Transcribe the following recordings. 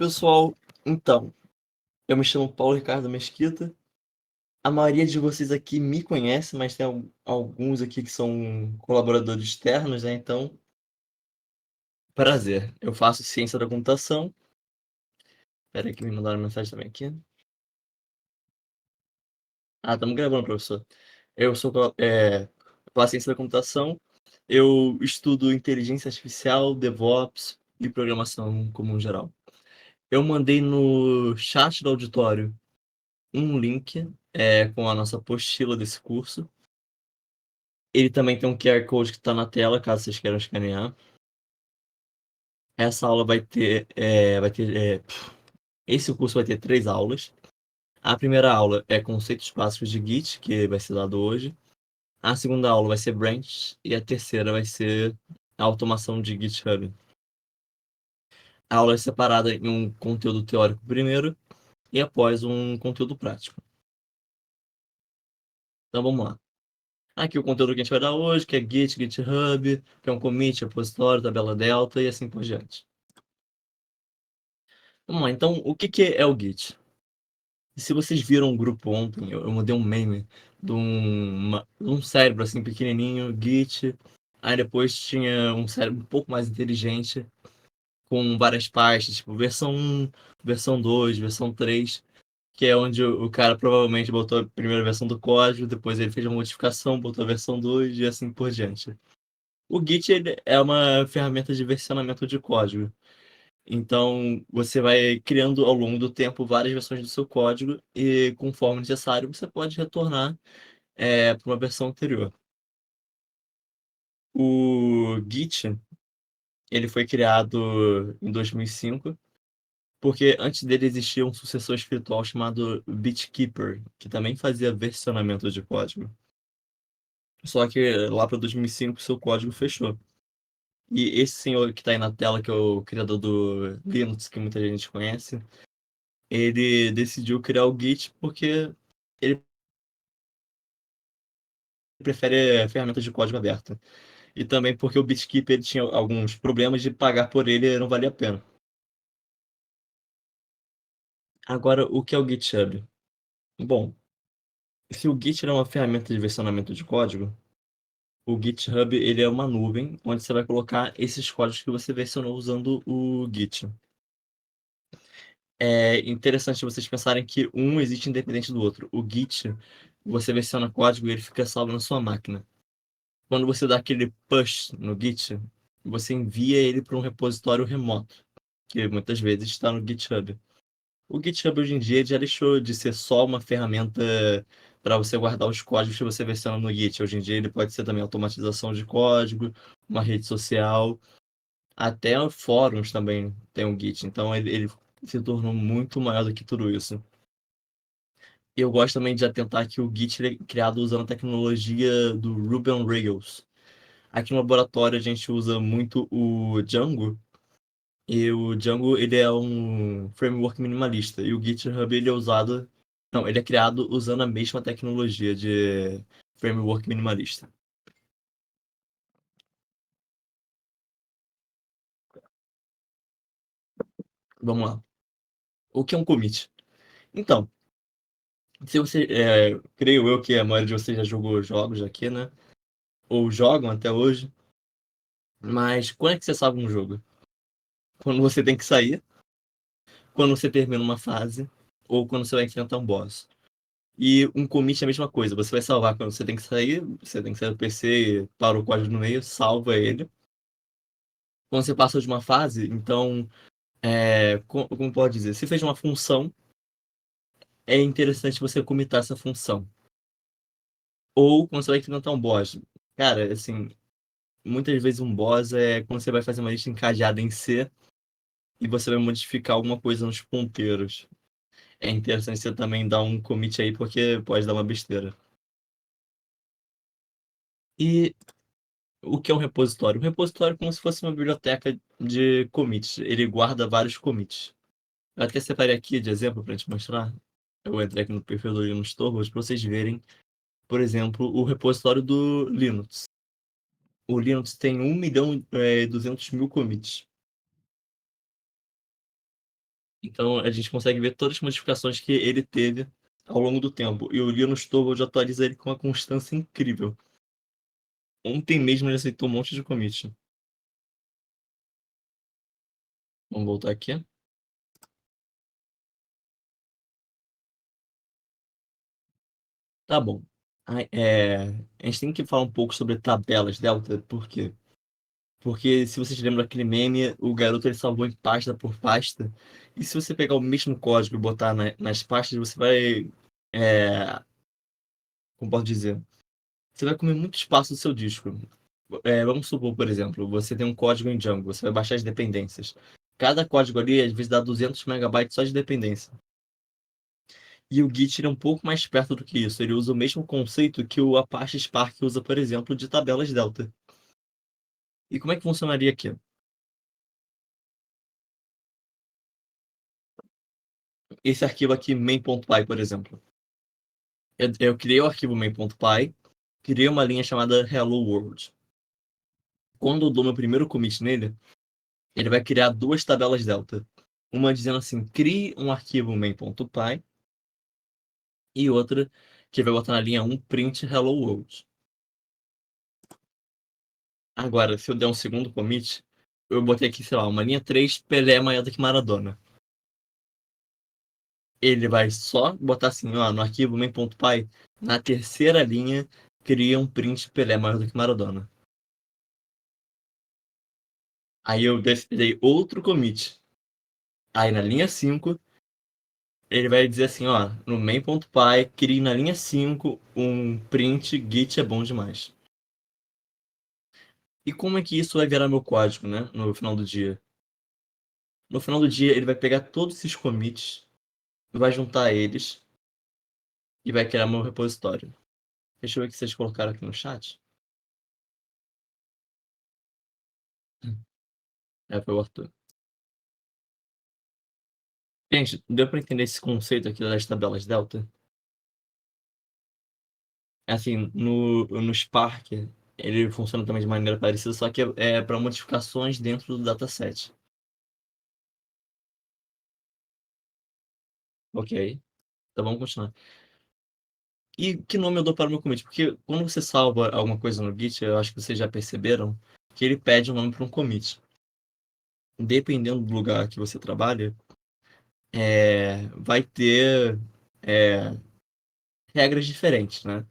Pessoal, então, eu me chamo Paulo Ricardo Mesquita. A maioria de vocês aqui me conhece, mas tem alguns aqui que são colaboradores externos, né? Então, prazer. Eu faço ciência da computação. Espera aí que me mandaram mensagem também aqui. Ah, estamos gravando, professor. Eu sou faço ciência da computação. Eu estudo inteligência artificial, DevOps e programação como um geral. Eu mandei no chat do auditório um link com a nossa apostila desse curso. Ele também tem um QR Code que está na tela, caso vocês queiram escanear. Essa aula esse curso vai ter 3 aulas. A primeira aula é conceitos básicos de Git, que vai ser dado hoje. A segunda aula vai ser Branch e a terceira vai ser a automação de GitHub. A aula é separada em um conteúdo teórico primeiro e após um conteúdo prático. Então vamos lá. Aqui o conteúdo que a gente vai dar hoje, que é Git, GitHub, que é um commit, repositório, tabela delta e assim por diante. Vamos lá, então o que é o Git? Se vocês viram o grupo ontem, eu mandei um meme de um cérebro assim pequenininho, Git, aí depois tinha um cérebro um pouco mais inteligente, com várias pastas, tipo versão 1, versão 2, versão 3, que é onde o cara provavelmente botou a primeira versão do código, depois ele fez uma modificação, botou a versão 2 e assim por diante. O Git ele é uma ferramenta de versionamento de código. Então, você vai criando ao longo do tempo várias versões do seu código e, conforme necessário, você pode retornar para uma versão anterior. O Git, ele foi criado em 2005, porque antes dele existia um sucessor espiritual chamado BitKeeper, que também fazia versionamento de código. Só que lá para 2005 seu código fechou. E esse senhor que está aí na tela, que é o criador do Linux, que muita gente conhece, ele decidiu criar o Git porque ele prefere ferramentas de código aberto. E também porque o BitKeeper ele tinha alguns problemas de pagar por ele não valia a pena. Agora, o que é o GitHub? Bom, se o Git é uma ferramenta de versionamento de código, o GitHub ele é uma nuvem onde você vai colocar esses códigos que você versionou usando o Git. É interessante vocês pensarem que um existe independente do outro. O Git, você versiona código e ele fica salvo na sua máquina. Quando você dá aquele push no Git, você envia ele para um repositório remoto, que muitas vezes está no GitHub. O GitHub hoje em dia já deixou de ser só uma ferramenta para você guardar os códigos que você versiona no Git. Hoje em dia ele pode ser também automatização de código, uma rede social, até fóruns também tem o Git. Então ele se tornou muito maior do que tudo isso. Eu gosto também de atentar que o Git ele é criado usando a tecnologia do Ruby on Rails. Aqui no laboratório a gente usa muito o Django, e o Django ele é um framework minimalista, e o GitHub ele é usado, não, ele é criado usando a mesma tecnologia de framework minimalista. Vamos lá. O que é um commit? Então, se você, creio eu que a maioria de vocês já jogou jogos aqui, né? Ou jogam até hoje, mas quando é que você salva um jogo? Quando você tem que sair, quando você termina uma fase, ou quando você vai enfrentar um boss. E um commit é a mesma coisa. Você vai salvar quando você tem que sair do PC, para o código no meio, salva ele. Quando você passa de uma fase, então, como pode dizer? Se fez uma função, é interessante você commitar essa função. Ou quando você vai enfrentar um boss. Cara, assim, muitas vezes um boss é quando você vai fazer uma lista encadeada em C e você vai modificar alguma coisa nos ponteiros. É interessante você também dar um commit aí, porque pode dar uma besteira. E o que é um repositório? Um repositório é como se fosse uma biblioteca de commits. Ele guarda vários commits. Eu até separei aqui de exemplo para te mostrar. Eu entrei aqui no perfil do Linux Torvalds para vocês verem, por exemplo, o repositório do Linux. O Linux tem 1 milhão e 200 mil commits. Então a gente consegue ver todas as modificações que ele teve ao longo do tempo. E o Linus Torvalds atualiza ele com uma constância incrível. Ontem mesmo ele aceitou um monte de commit. Vamos voltar aqui. Tá bom. A gente tem que falar um pouco sobre tabelas Delta, por quê? Porque se vocês lembram daquele meme, o garoto ele salvou em pasta por pasta. E se você pegar o mesmo código e botar nas pastas, você vai. Como posso dizer? Você vai comer muito espaço do seu disco. Vamos supor, por exemplo, você tem um código em Django, você vai baixar as dependências. Cada código ali, às vezes, dá 200 megabytes só de dependência. E o Git ele é um pouco mais perto do que isso. Ele usa o mesmo conceito que o Apache Spark usa, por exemplo, de tabelas Delta. E como é que funcionaria aqui? Esse arquivo aqui, main.py, por exemplo. Eu criei o arquivo main.py, criei uma linha chamada hello world. Quando eu dou meu primeiro commit nele, ele vai criar duas tabelas delta. Uma dizendo assim, crie um arquivo main.py e outra que vai botar na linha 1 print hello world. Agora, se eu der um segundo commit, eu botei aqui, sei lá, uma linha 3, Pelé é maior do que Maradona. Ele vai só botar assim, ó, no arquivo main.py, na terceira linha, cria um print Pelé é maior do que Maradona. Aí eu dei outro commit. Aí na linha 5, ele vai dizer assim, ó, no main.py, crie na linha 5 um print git é bom demais. E como é que isso vai virar meu código, né, no final do dia? No final do dia, ele vai pegar todos esses commits, vai juntar eles e vai criar meu repositório. Deixa eu ver o que vocês colocaram aqui no chat. Foi o Arthur. Gente, deu para entender esse conceito aqui das tabelas delta? Assim, no Spark, ele funciona também de maneira parecida, só que é para modificações dentro do dataset. Ok? Então vamos continuar. E que nome eu dou para o meu commit? Porque quando você salva alguma coisa no Git, eu acho que vocês já perceberam que ele pede um nome para um commit. Dependendo do lugar que você trabalha, vai ter é, regras diferentes, né?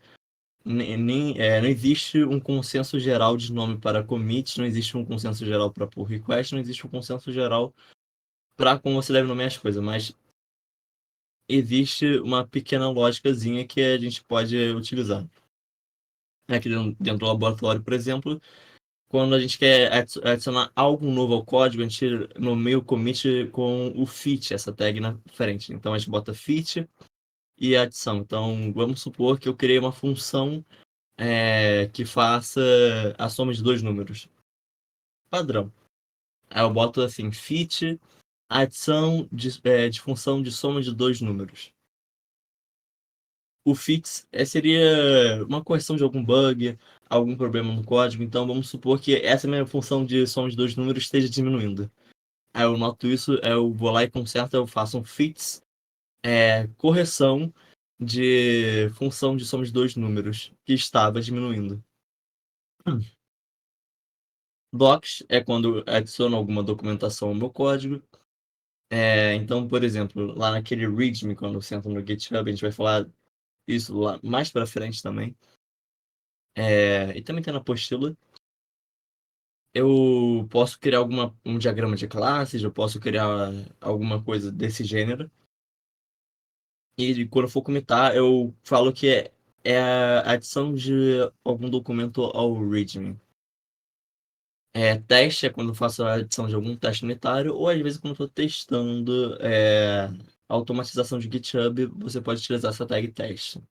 Não existe um consenso geral de nome para commit, não existe um consenso geral para pull request, não existe um consenso geral para como você deve nomear as coisas, mas existe uma pequena lógicazinha que a gente pode utilizar. Aqui dentro do laboratório, por exemplo, quando a gente quer adicionar algo novo ao código, a gente nomeia o commit com o fit, essa tag na frente. Então a gente bota fit e adição. Então vamos supor que eu criei uma função que faça a soma de dois números. Padrão. Aí eu boto assim, fit, adição de função de soma de dois números. O fix seria uma correção de algum bug, algum problema no código. Então vamos supor que essa minha função de soma de dois números esteja diminuindo. Aí eu noto isso, eu vou lá e conserto, eu faço um fix, correção de função de soma de dois números que estava diminuindo. Docs é quando adiciono alguma documentação ao meu código. Então, por exemplo, lá naquele README, quando você entra no GitHub, a gente vai falar isso lá mais para frente também. E também tem na apostila. Eu posso criar um diagrama de classes, eu posso criar alguma coisa desse gênero. E quando eu for comentar, eu falo que é a adição de algum documento ao README. Teste é quando eu faço a adição de algum teste unitário, ou às vezes quando eu estou testando automatização de GitHub, você pode utilizar essa tag teste.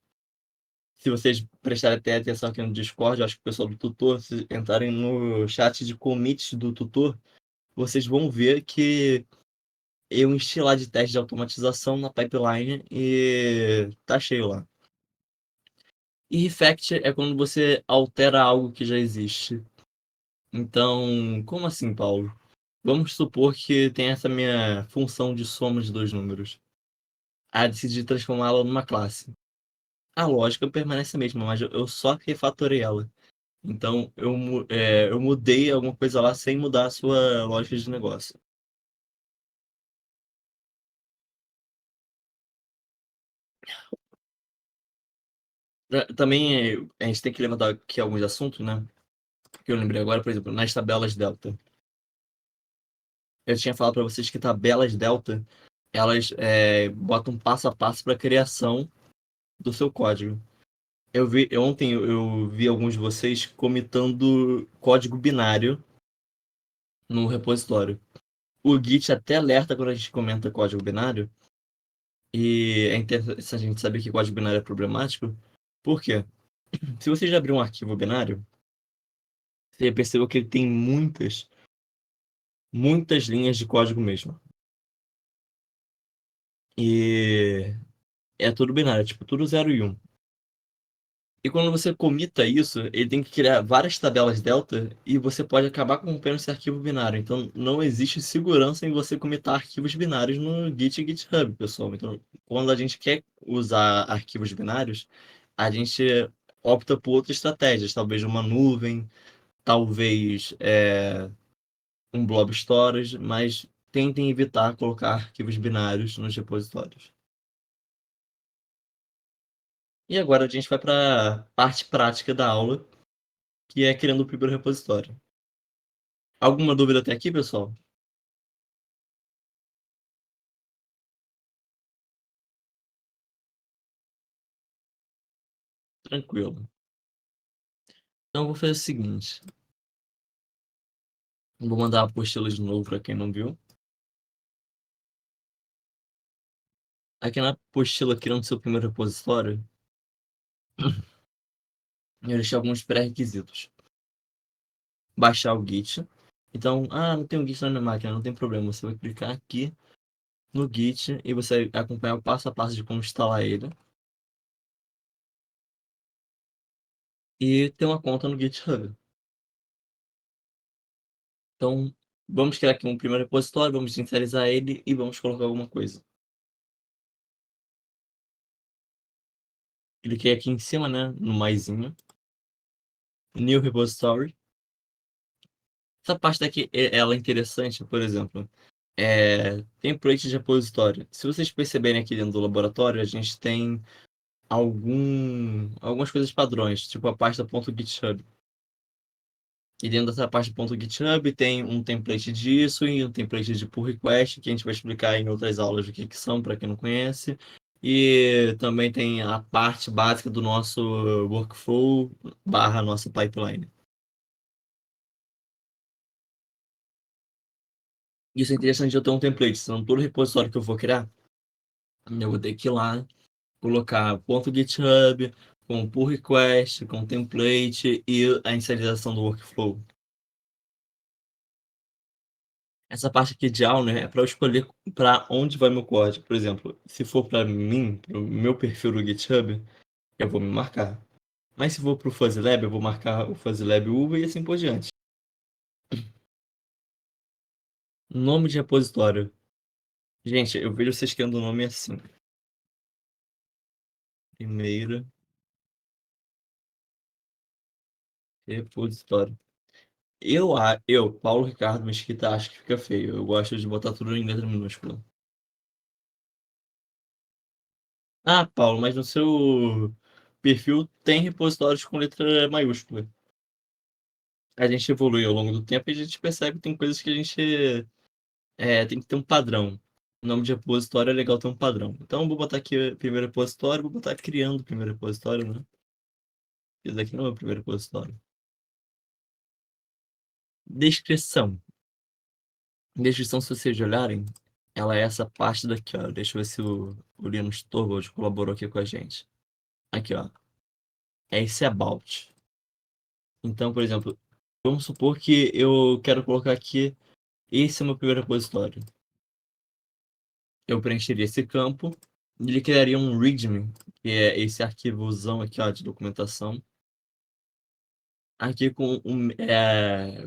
Se vocês prestarem até atenção aqui no Discord, eu acho que o pessoal do tutor, se entrarem no chat de commits do tutor, vocês vão ver que eu enchi lá de teste de automatização na pipeline e tá cheio lá. E refactor é quando você altera algo que já existe. Então, como assim, Paulo? Vamos supor que tem essa minha função de soma de dois números. Ah, decidi transformá-la numa classe. A lógica permanece a mesma, mas eu só refatorei ela. Então, eu mudei alguma coisa lá sem mudar a sua lógica de negócio. Também a gente tem que levantar aqui alguns assuntos, né? Que eu lembrei agora, por exemplo, nas tabelas delta. Eu tinha falado para vocês que tabelas delta, elas botam passo a passo para a criação do seu código. Ontem eu vi alguns de vocês comitando código binário no repositório. O Git até alerta quando a gente comenta código binário, e é interessante a gente saber que código binário é problemático. Por quê? Se você já abrir um arquivo binário, você percebeu que ele tem muitas linhas de código mesmo. E é tudo binário, tipo, tudo 0 e 1. E quando você comita isso, ele tem que criar várias tabelas delta e você pode acabar corrompendo esse arquivo binário. Então, não existe segurança em você comitar arquivos binários no Git e GitHub, pessoal. Então, quando a gente quer usar arquivos binários, a gente opta por outras estratégias, talvez uma nuvem, talvez um blob storage, mas tentem evitar colocar arquivos binários nos repositórios. E agora a gente vai para a parte prática da aula, que é criando o primeiro repositório. Alguma dúvida até aqui, pessoal? Tranquilo. Então eu vou fazer o seguinte. Vou mandar a apostila de novo para quem não viu. Aqui na apostila, criando seu primeiro repositório, eu deixei alguns pré-requisitos. Baixar o Git. Então, não tem o Git na minha máquina, não tem problema. Você vai clicar aqui no Git e você vai acompanhar o passo a passo de como instalar ele. E ter uma conta no GitHub. Então, vamos criar aqui um primeiro repositório, vamos inicializar ele e vamos colocar alguma coisa. Cliquei aqui em cima, né, no maisinho. New Repository. Essa parte daqui, ela é interessante, por exemplo, template de repositório. Se vocês perceberem aqui dentro do laboratório, a gente tem algumas coisas padrões, tipo a pasta .github. E dentro dessa parte .github tem um template disso e um template de pull request, que a gente vai explicar em outras aulas o que que são, para quem não conhece. E também tem a parte básica do nosso workflow barra nossa pipeline. Isso é interessante de eu ter um template, senão todo repositório que eu for criar, eu vou ter que ir lá, colocar ponto .github, com pull request, com template e a inicialização do workflow. Essa parte aqui de aula, né, é para eu escolher para onde vai meu código. Por exemplo, se for para mim, para o meu perfil no GitHub, eu vou me marcar. Mas se for para o FuzzyLab, eu vou marcar o FuzzyLab Uva e assim por diante. Nome de repositório. Gente, eu vejo vocês criando o nome assim. Primeiro repositório. Paulo Ricardo Mesquita, acho que fica feio. Eu gosto de botar tudo em letra minúscula. Ah, Paulo, mas no seu perfil tem repositórios com letra maiúscula. A gente evolui ao longo do tempo e a gente percebe que tem coisas que a gente tem que ter um padrão. O nome de repositório é legal ter um padrão. Então, vou botar aqui o primeiro repositório, vou botar criando o primeiro repositório, né? Esse daqui não é o primeiro repositório. Descrição. Descrição, se vocês olharem, ela é essa parte daqui, ó. Deixa eu ver se o Linus Torvalds colaborou aqui com a gente. Aqui, ó. É esse about. Então, por exemplo, vamos supor que eu quero colocar aqui, esse é o meu primeiro repositório. Eu preencheria esse campo e ele criaria um README, que é esse arquivozão aqui, ó, de documentação. aqui com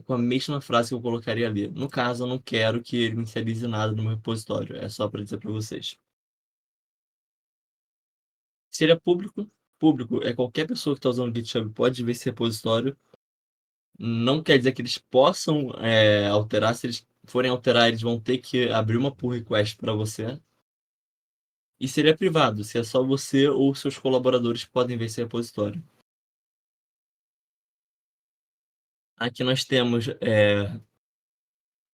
a mesma frase que eu colocaria ali. No caso, eu não quero que ele inicialize nada no meu repositório. É só para dizer para vocês. Se ele é público, público é qualquer pessoa que está usando o GitHub pode ver esse repositório. Não quer dizer que eles possam alterar. Se eles forem alterar, eles vão ter que abrir uma pull request para você. E se ele é privado, se é só você ou seus colaboradores que podem ver esse repositório. Aqui nós temos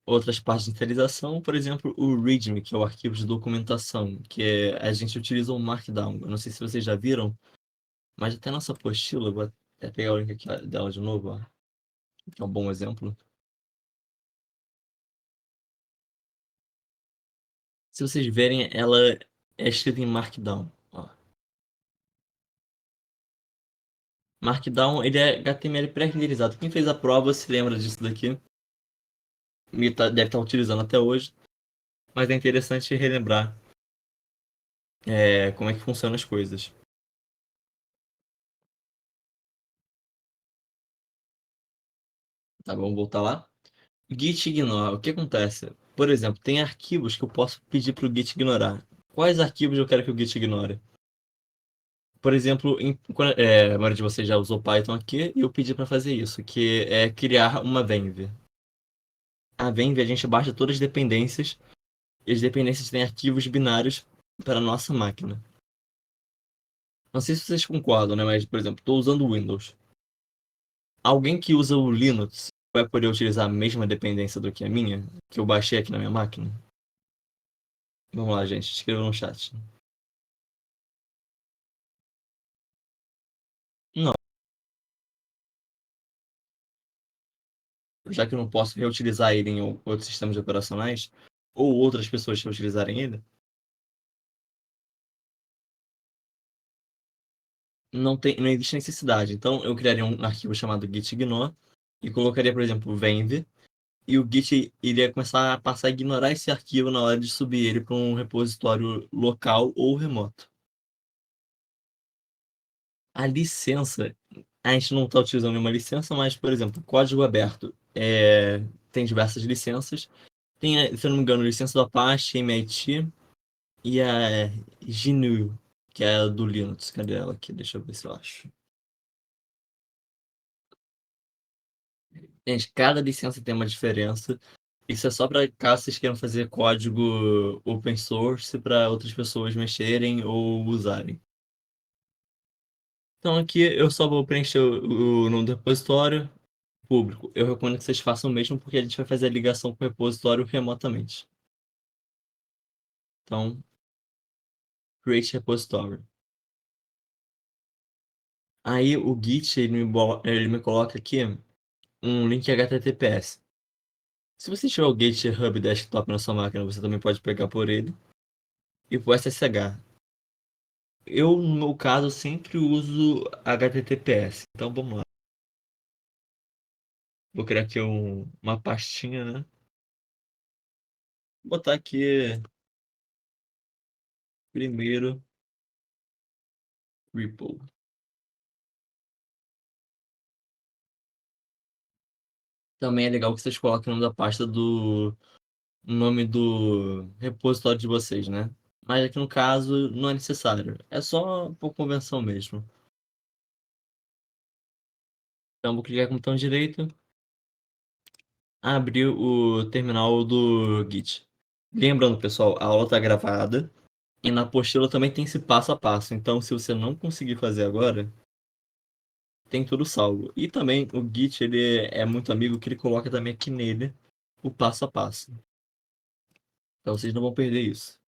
outras partes de inicialização, por exemplo, o README, que é o arquivo de documentação, a gente utiliza o Markdown. Eu não sei se vocês já viram, mas até nossa apostila, eu vou até pegar o link aqui dela de novo, ó, que é um bom exemplo. Se vocês verem, ela é escrita em Markdown. Ó. Markdown, ele é HTML pré-renderizado. Quem fez a prova se lembra disso daqui. E deve estar utilizando até hoje. Mas é interessante relembrar como é que funcionam as coisas. Tá, vamos voltar lá. Git ignora. O que acontece? Por exemplo, tem arquivos que eu posso pedir para o Git ignorar. Quais arquivos eu quero que o Git ignore? Por exemplo, a maioria de vocês já usou Python aqui e eu pedi para fazer isso, que é criar uma Venv. A Venv a gente baixa todas as dependências e as dependências têm arquivos binários para a nossa máquina. Não sei se vocês concordam, né? Mas, por exemplo, estou usando o Windows. Alguém que usa o Linux vai poder utilizar a mesma dependência do que a minha, que eu baixei aqui na minha máquina? Vamos lá, gente, escreva no chat. Não, já que eu não posso reutilizar ele em outros sistemas operacionais, ou outras pessoas reutilizarem ele, não existe necessidade. Então, eu criaria um arquivo chamado gitignore e colocaria, por exemplo, venv, e o Git iria começar a passar a ignorar esse arquivo na hora de subir ele para um repositório local ou remoto. A licença, a gente não está utilizando nenhuma licença, mas, por exemplo, código aberto tem diversas licenças. Tem, se eu não me engano, licença do Apache, MIT e a GNU, que é a do Linux. Cadê ela aqui? Deixa eu ver se eu acho. Gente, cada licença tem uma diferença. Isso é só para caso vocês queiram fazer código open source para outras pessoas mexerem ou usarem. Então aqui eu só vou preencher o nome do repositório público. Eu recomendo que vocês façam o mesmo porque a gente vai fazer a ligação com o repositório remotamente. Então, create repository. Aí o Git ele me coloca aqui um link HTTPS. Se você tiver o GitHub Desktop na sua máquina, você também pode pegar por ele e por SSH. Eu, no meu caso, sempre uso HTTPS. Então vamos lá. Vou criar aqui uma pastinha, né? Vou botar aqui primeiro repo. Também é legal que vocês coloquem o nome da pasta o nome do repositório de vocês, né? Mas aqui no caso não é necessário. É só por convenção mesmo. Então vou clicar com o botão direito, abrir o terminal do Git. Lembrando, pessoal, a aula está gravada e na apostila também tem esse passo a passo. Então, se você não conseguir fazer agora, tem tudo salvo. E também o Git, ele é muito amigo que ele coloca também aqui nele o passo a passo. Então vocês não vão perder isso.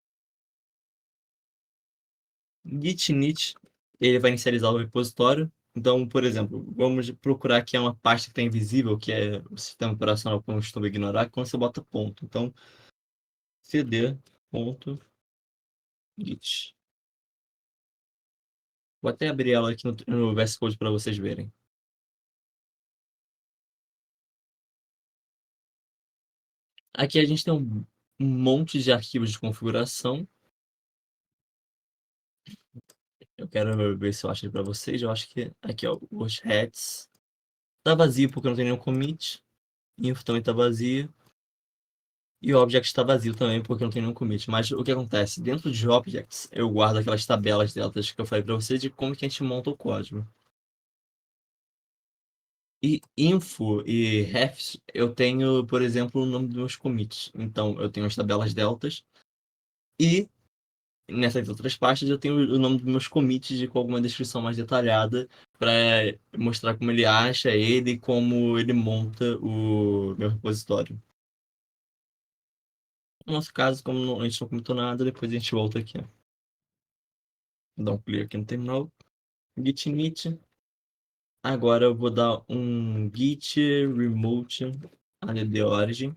Git init, ele vai inicializar o repositório. Então, por exemplo, vamos procurar que é uma pasta que está invisível, que é o sistema operacional que eu costumo ignorar, quando você bota ponto. Então, cd.git. Vou até abrir ela aqui no VS Code para vocês verem. Aqui a gente tem um monte de arquivos de configuração. Eu quero ver se eu acho ele para vocês. Eu acho que aqui, ó, os hats. Tá vazio porque não tem nenhum commit. Info também tá vazio. E o object está vazio também porque não tem nenhum commit. Mas o que acontece? Dentro de objects, eu guardo aquelas tabelas deltas que eu falei para você de como que a gente monta o código. E info e refs, eu tenho, por exemplo, o nome dos meus commits. Então, eu tenho as tabelas deltas e nessas outras pastas eu tenho o nome dos meus commits com alguma descrição mais detalhada para mostrar como ele acha ele e como ele monta o meu repositório. No nosso caso, como a gente não comentou nada, depois a gente volta aqui. Ó. Vou dar um clear aqui no terminal. Git init. Agora eu vou dar um git remote add origin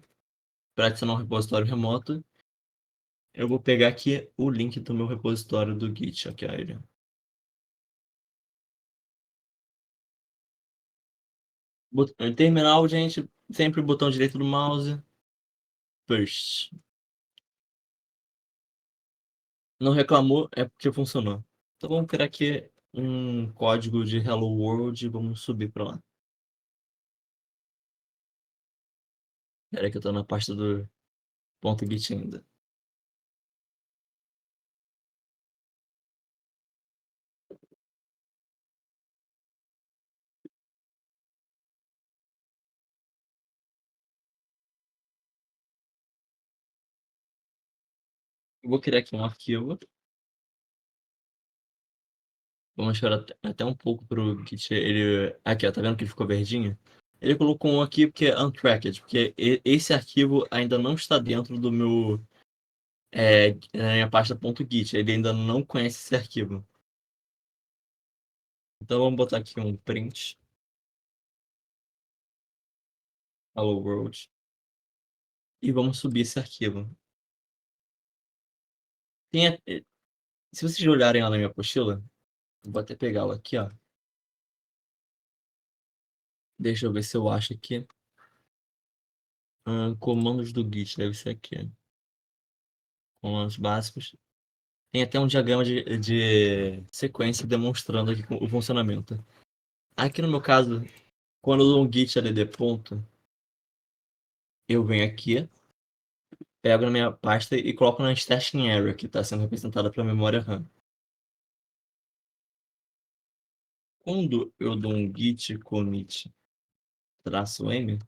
para adicionar um repositório remoto. Eu vou pegar aqui o link do meu repositório do Git, aqui, ele. Terminal, gente, sempre o botão direito do mouse. First. Não reclamou, é porque funcionou. Então vamos criar aqui um código de Hello World e vamos subir para lá. Espera que eu tô na pasta do ponto .git ainda. Eu vou criar aqui um arquivo. Vamos esperar até um pouco pro Git. Ele... Aqui, ó, tá vendo que ele ficou verdinho? Ele colocou um aqui porque é untracked, porque esse arquivo ainda não está dentro do meu na minha pasta .git. Ele ainda não conhece esse arquivo. Então vamos botar aqui um print hello world e vamos subir esse arquivo. Se vocês olharem lá na minha apostila, vou até pegá-lo aqui, ó. Deixa eu ver se eu acho aqui. Comandos do Git, deve ser aqui. Comandos básicos. Tem até um diagrama de sequência demonstrando aqui o funcionamento. Aqui no meu caso, quando eu dou um git add ponto, eu venho aqui, pego na minha pasta e coloco na stashing area, que está sendo representada pela memória RAM. Quando eu dou um git commit -m,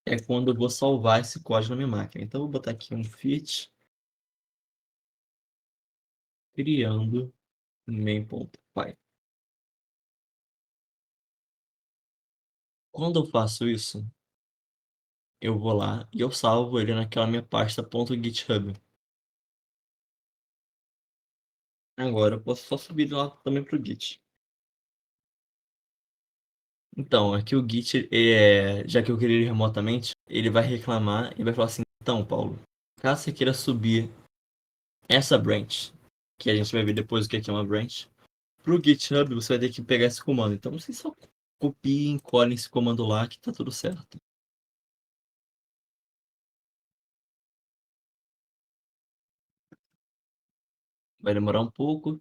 é quando eu vou salvar esse código na minha máquina. Então eu vou botar aqui um fit criando main.py. Quando eu faço isso, eu vou lá e eu salvo ele naquela minha pasta .github. Agora eu posso só subir lá também para o Git. Então, aqui o Git, já que eu criei ele remotamente, ele vai reclamar e vai falar assim: então, Paulo, caso você queira subir essa branch, que a gente vai ver depois o que é uma branch, para o GitHub você vai ter que pegar esse comando. Então, você só copia e colhe esse comando lá que tá tudo certo. Vai demorar um pouco,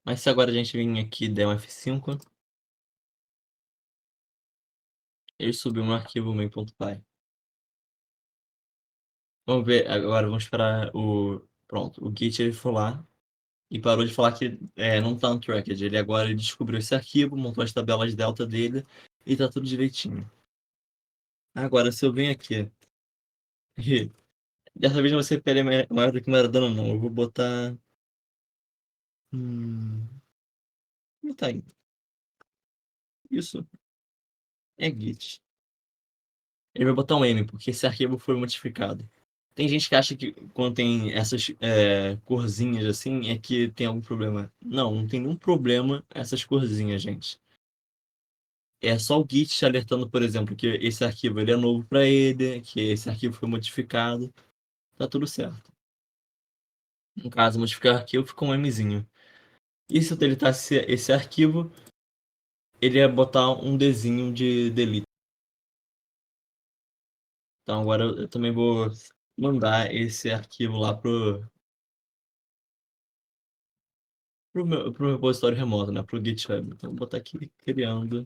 mas se agora a gente vir aqui e der um F5, ele subiu no arquivo main.py. Vamos ver, agora vamos esperar o. Pronto, o Git ele foi lá e parou de falar que não tá untracked. Ele agora ele descobriu esse arquivo, montou as tabelas delta dele e tá tudo direitinho. Agora, se eu venho aqui e dessa vez não vai ser PL maior do que Maradona, não. Eu vou botar. Como tá aí? Isso é Git. Ele vai botar um M, porque esse arquivo foi modificado. Tem gente que acha que quando tem essas corzinhas assim é que tem algum problema. Não, não tem nenhum problema essas corzinhas, gente. É só o Git te alertando, por exemplo, que esse arquivo ele é novo para ele, que esse arquivo foi modificado. Tá tudo certo. No caso, modificar arquivo fica um Mzinho. E se eu deletar esse arquivo, ele ia botar um Dzinho de delete. Então agora eu também vou mandar esse arquivo lá pro repositório remoto, né? Pro GitHub. Então vou botar aqui criando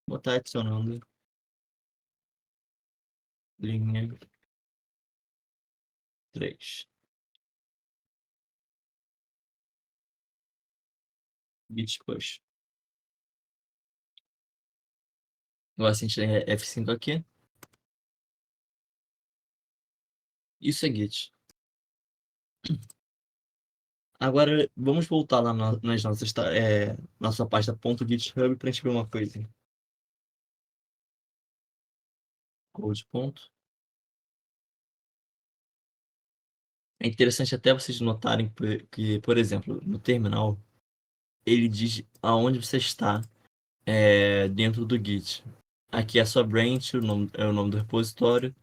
Vou estar adicionando linha 3. Git push. Agora se a gente der F5 aqui, isso é Git. Agora vamos voltar lá nas nossas, nossa pasta .github para a gente ver uma coisa. Code ponto. É interessante até vocês notarem que, por exemplo, no terminal, ele diz aonde você está dentro do Git. Aqui é a sua branch, é o nome do repositório.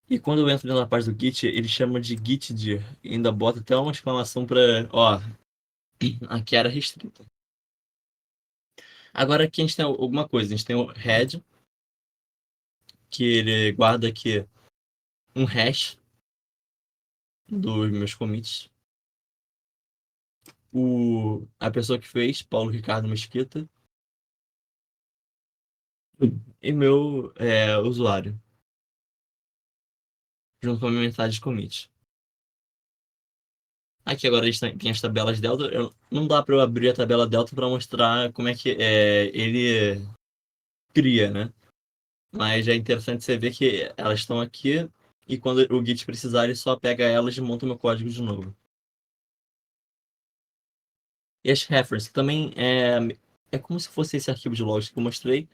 E quando eu entro dentro da parte do Git, ele chama de gitdir. E ainda bota até uma exclamação para, ó, aqui era restrita. Agora aqui a gente tem alguma coisa. A gente tem o head, que ele guarda aqui um hash dos meus commits. A pessoa que fez, Paulo Ricardo Mesquita, e meu usuário, junto com a minha mensagem de commit. Aqui agora a gente tem as tabelas delta. Não dá para eu abrir a tabela delta para mostrar como é que ele cria, né? Mas é interessante você ver que elas estão aqui e quando o Git precisar, ele só pega elas e monta o meu código de novo. E as reference, que também é como se fosse esse arquivo de logs que eu mostrei.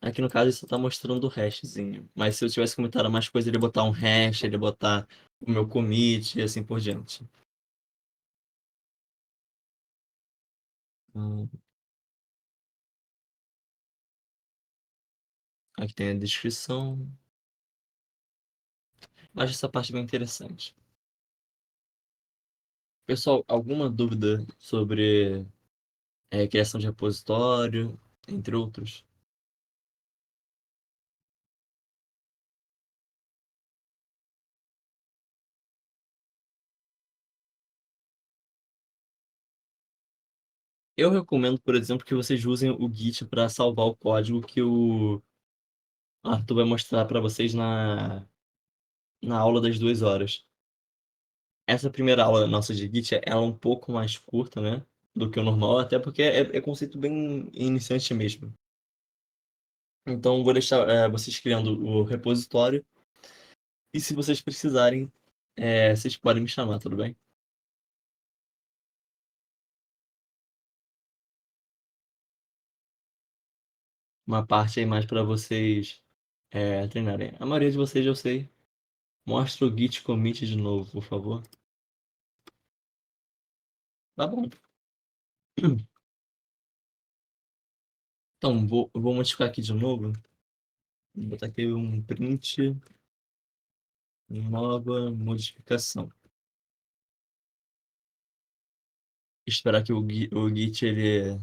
Aqui no caso, isso está mostrando o hashzinho. Mas se eu tivesse comentado mais coisa, ele ia botar um hash, ele ia botar o meu commit e assim por diante. Hum, Aqui tem a descrição. Mas essa parte é bem interessante. Pessoal, alguma dúvida sobre criação de repositório, entre outros? Eu recomendo, por exemplo, que vocês usem o Git para salvar o código que o Arthur vai mostrar para vocês na aula das 2 horas. Essa primeira aula nossa de Git, ela é um pouco mais curta, né, do que o normal, até porque é conceito bem iniciante mesmo. Então, vou deixar vocês criando o repositório e se vocês precisarem, vocês podem me chamar, tudo bem? Uma parte aí mais para vocês treinarem. A maioria de vocês eu sei. Mostra o Git commit de novo, por favor. Tá bom. Então, vou modificar aqui de novo. Vou botar aqui um print, nova modificação. Esperar que o Git ele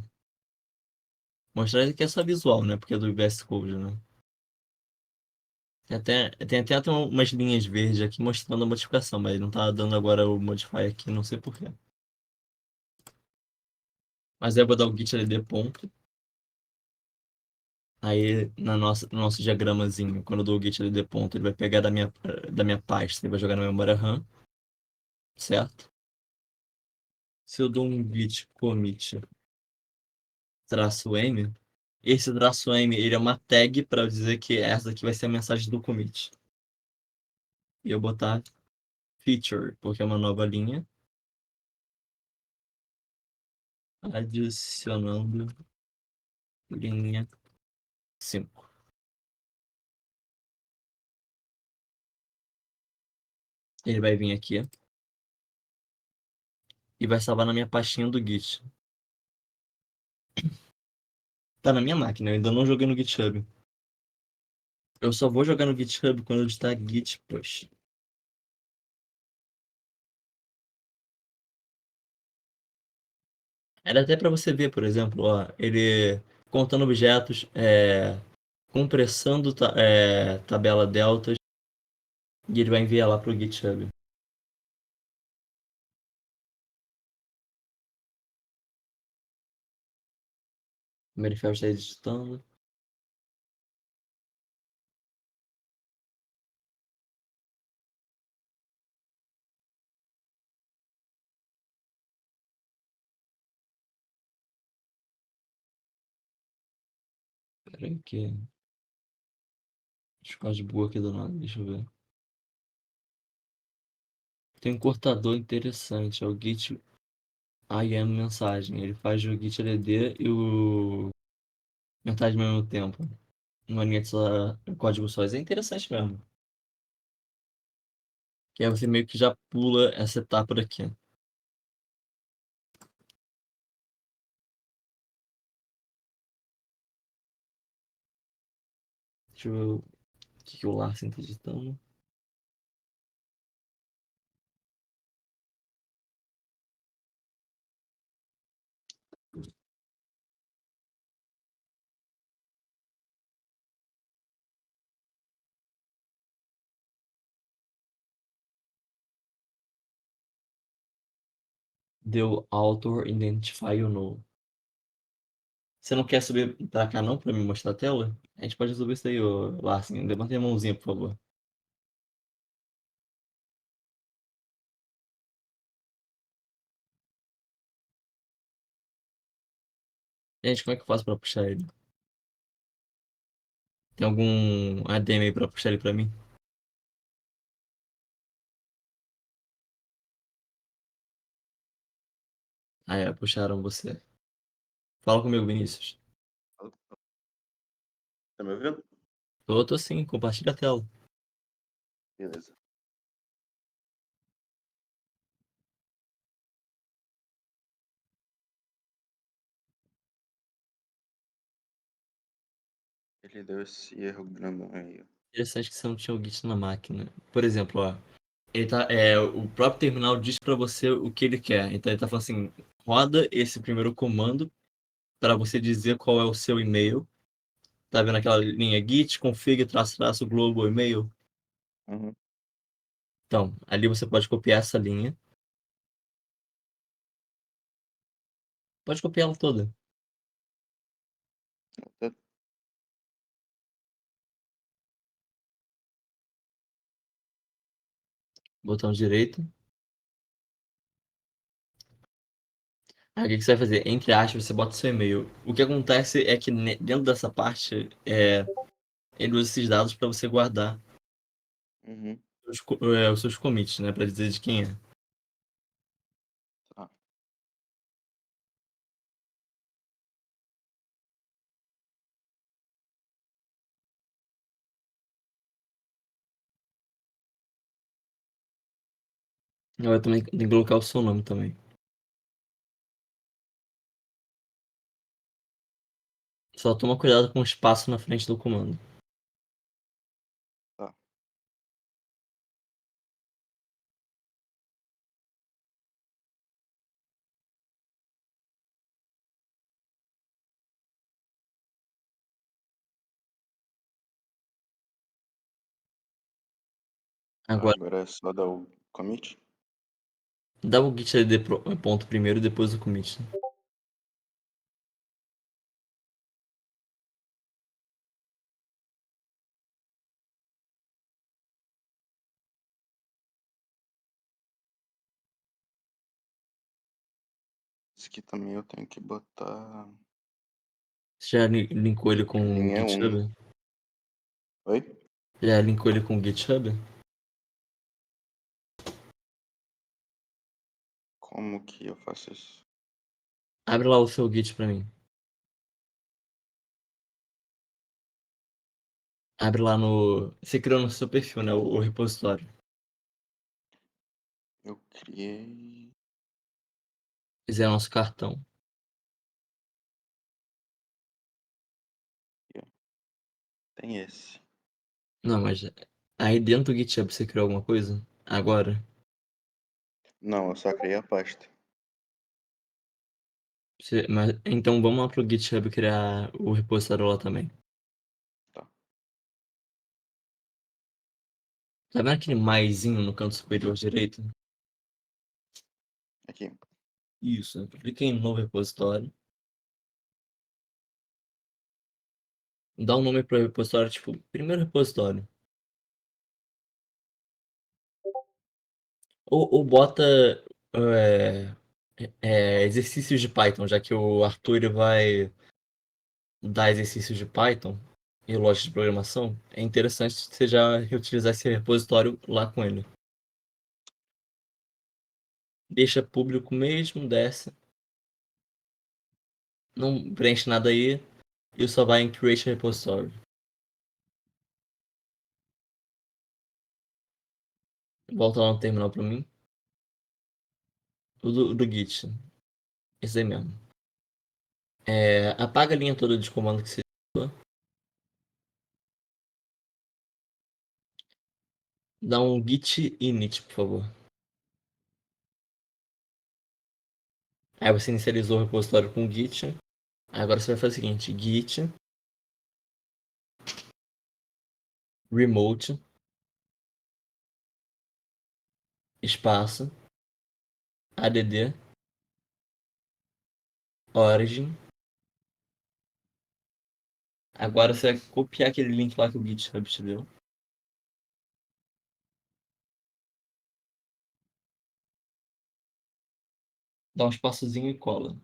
mostrar que é só visual, né? Porque é do VS Code, né? Tem até umas linhas verdes aqui mostrando a modificação, mas não tá dando agora o modify aqui, não sei por quê. Mas aí eu vou dar o git ld ponto. Aí no nosso diagramazinho, quando eu dou o git ld ponto, ele vai pegar da minha pasta e vai jogar na memória RAM, certo? Se eu dou um git commit traço "-m", esse traço "-m", ele é uma tag para dizer que essa aqui vai ser a mensagem do commit. E eu botar feature, porque é uma nova linha, adicionando linha 5. Ele vai vir aqui e vai salvar na minha pastinha do Git. Tá na minha máquina, eu ainda não joguei no GitHub. Eu só vou jogar no GitHub quando eu digitar git push. Era até para você ver, por exemplo, ó, ele contando objetos, compressando tabela deltas, e ele vai enviar lá pro GitHub. O Merifel está editando. Pera aí que... Deixa eu ficar de boa aqui do nada, deixa eu ver. Tem um cortador interessante, é o Git IM mensagem. Ele faz o Git LD e o mensagem ao mesmo tempo. Uma linha de só, código só. Isso é interessante mesmo. Que aí você meio que já pula essa etapa daqui. Deixa eu ver o que o Larsen tá digitando. Deu author identify ou no. Você não quer subir pra cá não pra me mostrar a tela? A gente pode resolver isso aí, ô Larsen. Levanta a mãozinha, por favor. Gente, como é que eu faço pra puxar ele? Tem algum ADM aí pra puxar ele pra mim? Ah, é, puxaram você. Fala comigo, Vinícius. Tá me ouvindo? Tô sim, compartilha a tela. Beleza. Ele deu esse erro grandão aí. Interessante que você não tinha o Git na máquina. Por exemplo, ó, ele tá, o próprio terminal diz para você o que ele quer. Então ele tá falando assim, roda esse primeiro comando para você dizer qual é o seu e-mail. Tá vendo aquela linha git config traço traço global e-mail? Uhum. Então, ali você pode copiar essa linha. Pode copiar ela toda. Tá- Botão direito. Aí o que que você vai fazer? Entre aspas, você bota seu e-mail. O que acontece é que dentro dessa parte, ele usa esses dados para você guardar Uhum. os seus commits, né? Para dizer de quem é. Tá. Eu também tenho que colocar o seu nome também. Só toma cuidado com o espaço na frente do comando. Tá. Agora, Agora é só dar o commit. dá o git id ponto primeiro e depois o commit. Esse aqui também eu tenho que botar Você já linkou ele com o linha 1. GitHub? Oi? Já linkou ele com o GitHub? Como que eu faço isso? Abre lá o seu Git pra mim. Abre lá no. Você criou no seu perfil, né? O repositório. Eu criei. Esse é o nosso cartão. Tem esse. Não, mas aí dentro do GitHub você criou alguma coisa? Agora? Não, eu só criei a pasta. Mas, então vamos lá pro GitHub criar o repositório lá também. Tá. Tá vendo aquele maisinho no canto superior direito? Aqui. Isso. Clica em novo repositório. Dá um nome pro repositório, tipo, primeiro repositório. Ou bota é, exercícios de Python, já que o Arthur ele vai dar exercícios de Python e lógica de programação. É interessante você já reutilizar esse repositório lá com ele. Deixa público mesmo, desce. Não preenche nada aí. E só vai em Create Repository. Volta lá no terminal pra mim. O do Git. Esse aí mesmo. Apaga a linha toda de comando que você usou. Dá um git init, por favor. Aí você inicializou o repositório com git. Agora você vai fazer o seguinte: git remote espaço add origin. Agora você vai copiar aquele link lá que o GitHub te deu. Dá um espaçozinho e cola.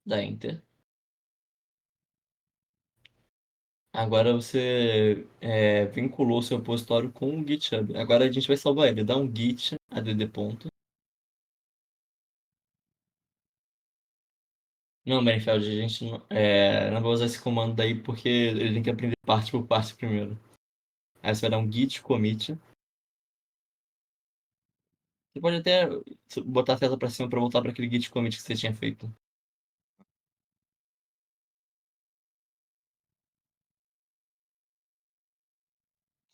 Dá enter. Agora você vinculou seu repositório com o GitHub. Agora a gente vai salvar ele. Dá um git add ponto. Não, Benfeld, a gente não vai usar esse comando daí porque ele tem que aprender parte por parte primeiro. Aí você vai dar um git commit. Você pode até botar a tela pra cima pra voltar para aquele git commit que você tinha feito.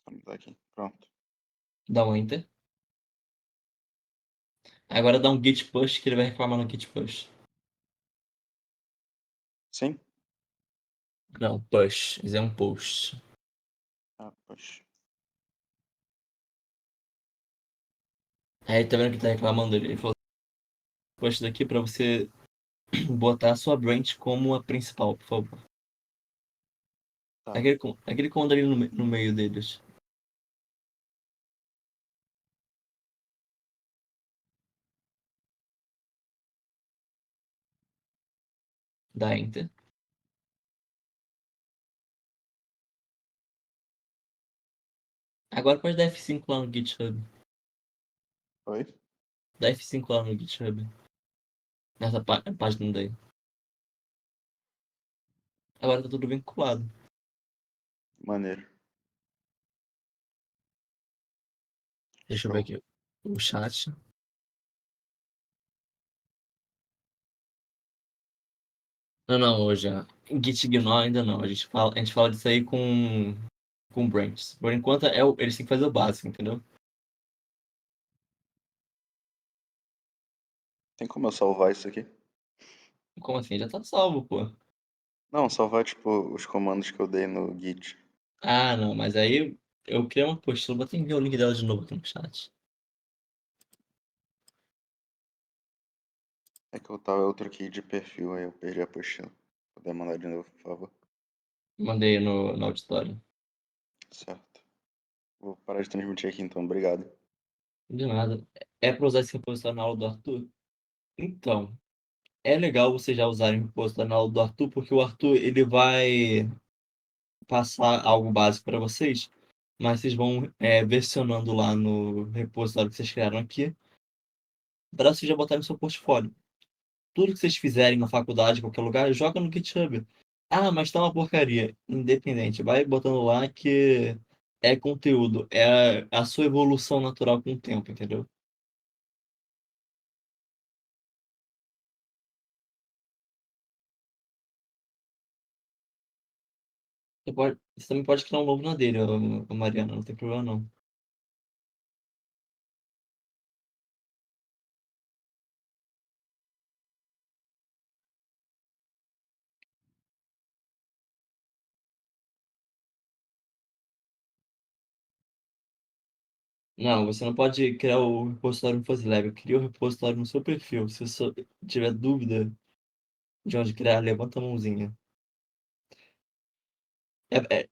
Vamos aqui. Pronto. Dá um enter. Agora dá um git push que ele vai reclamar no git push. Sim? Não, push. Isso é um post. Ah, poxa. Aí tá vendo que tá reclamando ele. Ele falou: push daqui pra você botar a sua branch como a principal, por favor. Tá. Aquele comando ali no meio deles. Dá enter. Agora pode dar F5 lá no GitHub. Oi? Dá F5 lá no GitHub. Nessa página daí. Agora tá tudo vinculado. Maneiro. Deixa eu ver Show. aqui o chat. Não, não, hoje. Git ignore ainda não. A gente fala disso aí com branches. Por enquanto, eles têm que fazer o básico, entendeu? Tem como eu salvar isso aqui? Como assim? Já tá salvo, pô. Não, salvar, tipo, os comandos que eu dei no Git. Ah, não, mas aí eu criei uma apostila. Vou ter que ver o link dela de novo aqui no chat. É que eu tava outro aqui de perfil, aí eu perdi a apostila. Poder mandar de novo, por favor. Mandei no auditório. Certo. Vou parar de transmitir aqui então, obrigado. De nada. É pra usar esse repositório na aula do Arthur? Então, é legal vocês já usarem o repositório na aula do Arthur, porque o Arthur ele vai passar algo básico para vocês, mas vocês vão versionando lá no repositório que vocês criaram aqui, para vocês já botarem no seu portfólio. Tudo que vocês fizerem na faculdade, em qualquer lugar, joga no GitHub. Ah, mas tá uma porcaria. Independente, vai botando lá que é conteúdo, é a sua evolução natural com o tempo, entendeu? Você também pode criar um novo na dele, ô Mariana, não tem problema não. Não, você não pode criar o repositório no FuzzyLab. Cria o repositório no seu perfil. Se você tiver dúvida, de onde criar, levanta a mãozinha.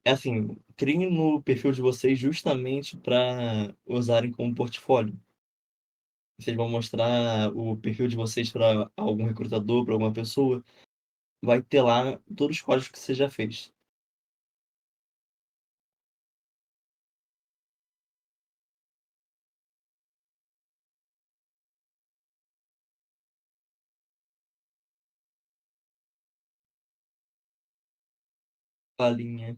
É assim, criem no perfil de vocês justamente para usarem como portfólio. Vocês vão mostrar o perfil de vocês para algum recrutador, para alguma pessoa. Vai ter lá todos os códigos que você já fez. Palhinha.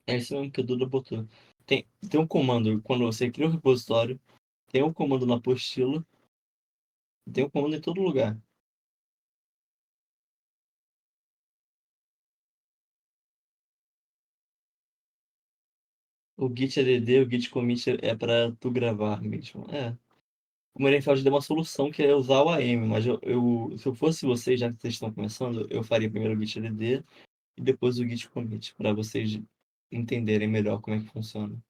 É isso mesmo que a Duda botou. Tem um comando, quando você cria um repositório, tem um comando na apostila, tem um comando em todo lugar. O git add, o git commit é para tu gravar mesmo. É. O Merenfeld deu uma solução que é usar o AM, mas se eu fosse vocês, já que vocês estão começando, eu faria primeiro o git add e depois o git commit, para vocês entenderem melhor como é que funciona.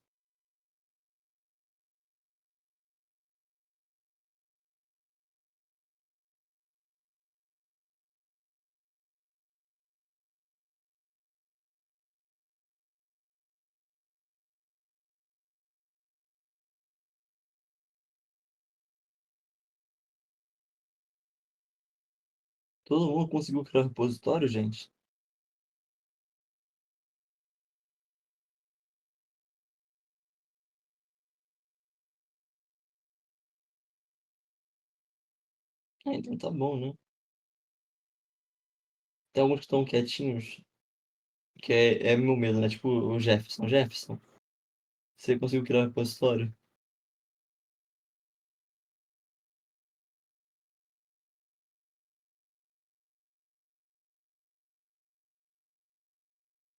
Todo mundo conseguiu criar um repositório, gente? Ah, então tá bom, né? Tem alguns que estão quietinhos, que é meu medo, né? Tipo o Jefferson. Jefferson, você conseguiu criar um repositório?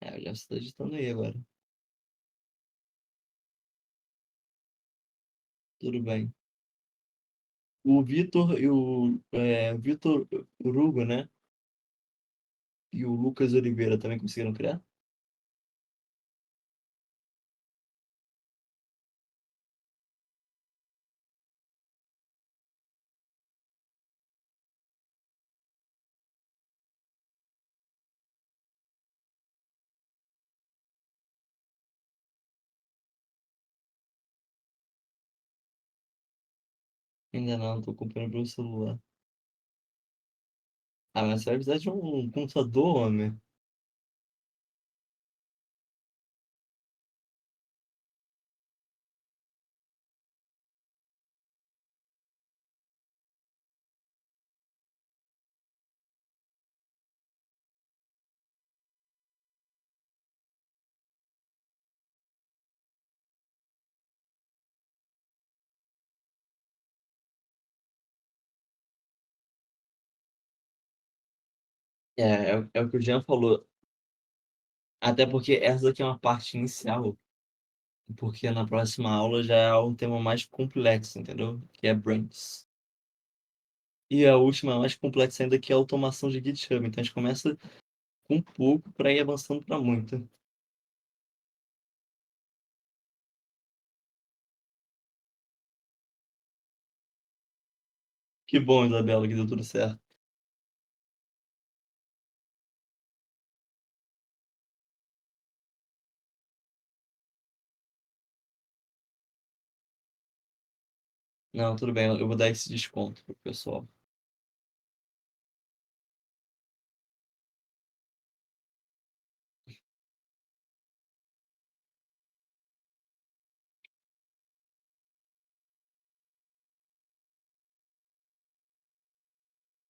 É, o Jefferson tá editando aí agora. Tudo bem. O Vitor e o Vitor Hugo, né? E o Lucas Oliveira também conseguiram criar? Ainda não, tô comprando pelo celular. Ah, mas você vai precisar de um computador, homem. É o que o Jean falou. Até porque essa aqui é uma parte inicial. Porque na próxima aula já é um tema mais complexo, entendeu? Que é Brains. E a última mais complexa ainda que é a automação de GitHub. Então a gente começa com pouco para ir avançando para muito. Que bom, Isabela, que deu tudo certo. Não, tudo bem, eu vou dar esse desconto pro pessoal.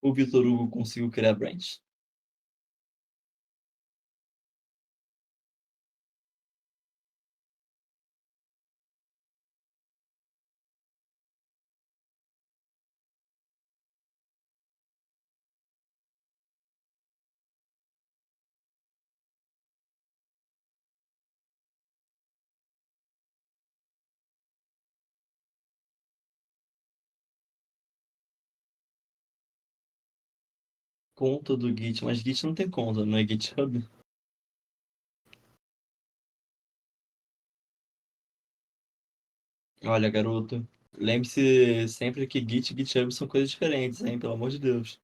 O Vitor Hugo conseguiu criar Branch. Conta do Git, mas Git não tem conta, não é GitHub? Olha, garoto, lembre-se sempre que Git e GitHub são coisas diferentes, hein? Pelo amor de Deus.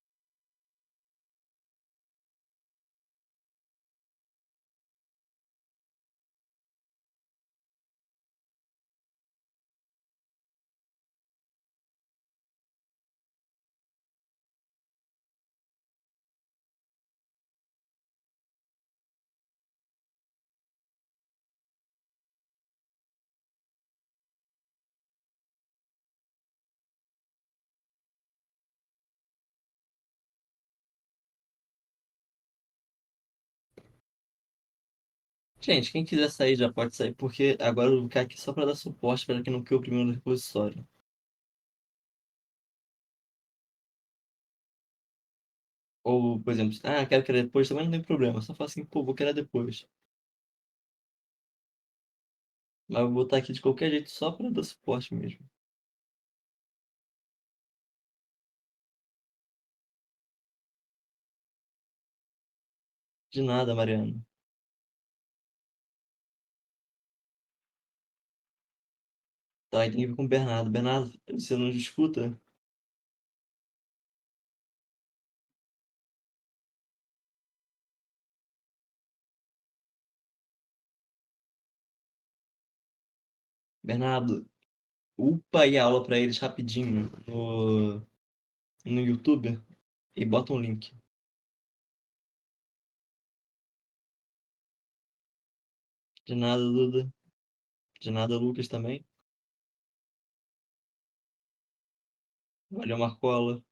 Gente, quem quiser sair já pode sair, porque agora eu vou ficar aqui só para dar suporte para quem não quer o primeiro repositório. Ou, por exemplo, quero querer depois, também não tem problema. Só fala assim, pô, vou querer depois. Mas eu vou botar aqui de qualquer jeito só para dar suporte mesmo. De nada, Mariana. Tá, aí tem que ver com o Bernardo. Bernardo, você não escuta? Bernardo, upa aí a aula para eles rapidinho no YouTube e bota um link. De nada, Duda. De nada, Lucas também. Valeu, Marcola.